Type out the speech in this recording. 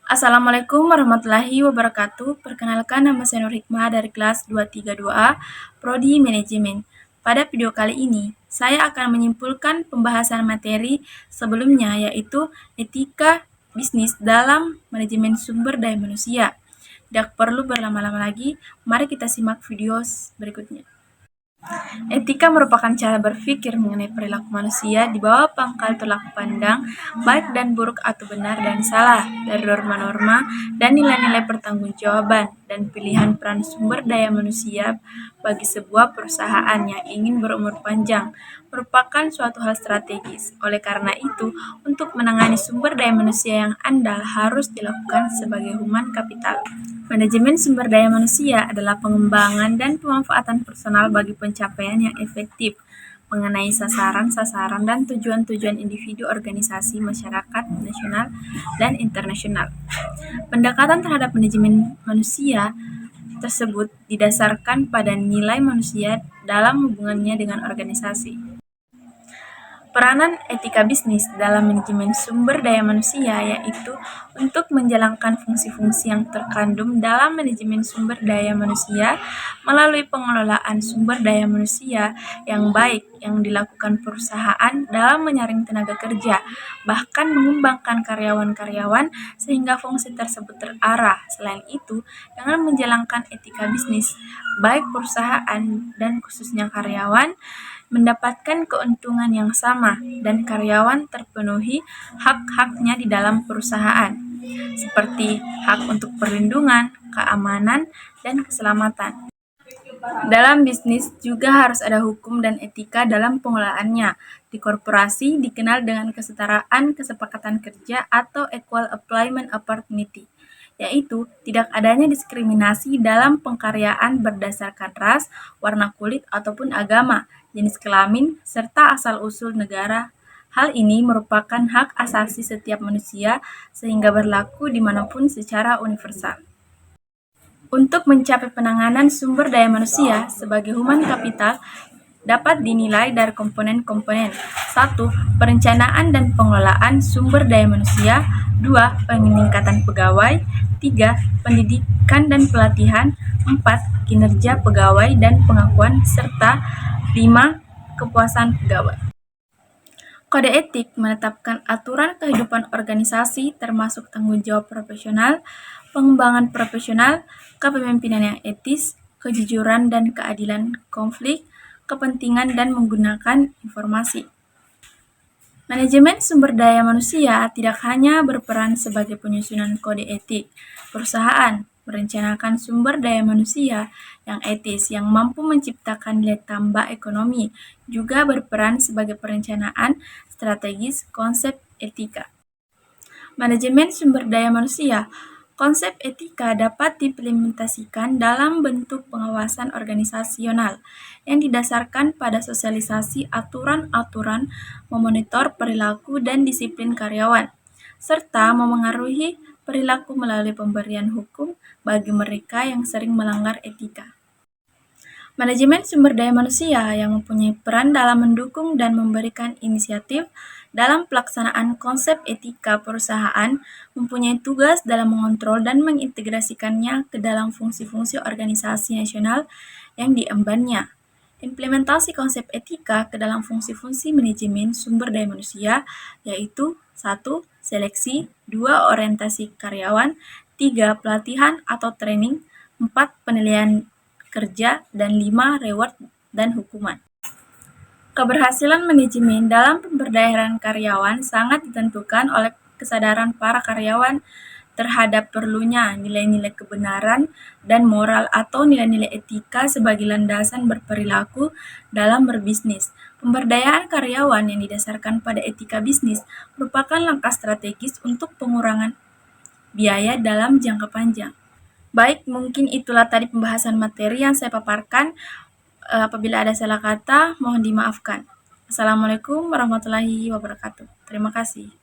Assalamualaikum warahmatullahi wabarakatuh. Perkenalkan, nama saya Nur Hikmah dari kelas 232A, Prodi Manajemen. Pada video kali ini, saya akan menyimpulkan pembahasan materi sebelumnya, yaitu etika bisnis dalam manajemen sumber daya manusia. Tidak perlu berlama-lama lagi, mari kita simak video berikutnya. Etika merupakan cara berpikir mengenai perilaku manusia di bawah pangkal tolak pandang, baik dan buruk atau benar dan salah, dari norma-norma dan nilai-nilai pertanggungjawaban dan pilihan peran sumber daya manusia bagi sebuah perusahaan yang ingin berumur panjang, merupakan suatu hal strategis. Oleh karena itu, untuk menangani sumber daya manusia yang andal harus dilakukan sebagai human capital. Manajemen sumber daya manusia adalah pengembangan dan pemanfaatan personal bagi pencapaian yang efektif mengenai sasaran-sasaran dan tujuan-tujuan individu, organisasi, masyarakat, nasional, dan internasional. Pendekatan terhadap manajemen manusia tersebut didasarkan pada nilai manusia dalam hubungannya dengan organisasi. Peranan etika bisnis dalam manajemen sumber daya manusia yaitu untuk menjalankan fungsi-fungsi yang terkandung dalam manajemen sumber daya manusia melalui pengelolaan sumber daya manusia yang baik yang dilakukan perusahaan dalam menyaring tenaga kerja, bahkan mengembangkan karyawan-karyawan sehingga fungsi tersebut terarah. Selain itu, dengan menjalankan etika bisnis, baik perusahaan dan khususnya karyawan mendapatkan keuntungan yang sama dan karyawan terpenuhi hak-haknya di dalam perusahaan, seperti hak untuk perlindungan, keamanan, dan keselamatan. Dalam bisnis juga harus ada hukum dan etika dalam pengelolaannya. Di korporasi dikenal dengan kesetaraan kesepakatan kerja atau equal employment opportunity, yaitu tidak adanya diskriminasi dalam pengkaryaan berdasarkan ras, warna kulit, ataupun agama, jenis kelamin, serta asal-usul negara. Hal ini merupakan hak asasi setiap manusia sehingga berlaku dimanapun secara universal. Untuk mencapai penanganan sumber daya manusia sebagai human capital dapat dinilai dari komponen-komponen. 1. Perencanaan dan pengelolaan sumber daya manusia. 2. Peningkatan pegawai. 3. Pendidikan dan pelatihan. 4. Kinerja pegawai dan pengakuan. Serta 5. Kepuasan pegawai. Kode etik menetapkan aturan kehidupan organisasi termasuk tanggung jawab profesional, pengembangan profesional, kepemimpinan yang etis, kejujuran dan keadilan, konflik kepentingan dan menggunakan informasi. Manajemen sumber daya manusia tidak hanya berperan sebagai penyusunan kode etik. Perusahaan merencanakan sumber daya manusia yang etis yang mampu menciptakan nilai tambah ekonomi, juga berperan sebagai perencanaan strategis konsep etika. Manajemen sumber daya manusia. Konsep etika dapat diimplementasikan dalam bentuk pengawasan organisasional yang didasarkan pada sosialisasi aturan-aturan, memonitor perilaku dan disiplin karyawan, serta memengaruhi perilaku melalui pemberian hukum bagi mereka yang sering melanggar etika. Manajemen sumber daya manusia yang mempunyai peran dalam mendukung dan memberikan inisiatif dalam pelaksanaan konsep etika perusahaan mempunyai tugas dalam mengontrol dan mengintegrasikannya ke dalam fungsi-fungsi organisasi nasional yang diembannya. Implementasi konsep etika ke dalam fungsi-fungsi manajemen sumber daya manusia yaitu 1. Seleksi, 2. Orientasi karyawan, 3. Pelatihan atau training, 4. Penilaian kerja, dan 5. Reward dan hukuman. Keberhasilan manajemen dalam pemberdayaan karyawan sangat ditentukan oleh kesadaran para karyawan terhadap perlunya nilai-nilai kebenaran dan moral atau nilai-nilai etika sebagai landasan berperilaku dalam berbisnis. Pemberdayaan karyawan yang didasarkan pada etika bisnis merupakan langkah strategis untuk pengurangan biaya dalam jangka panjang. Baik, mungkin itulah tadi pembahasan materi yang saya paparkan. Apabila ada salah kata, mohon dimaafkan. Assalamualaikum warahmatullahi wabarakatuh. Terima kasih.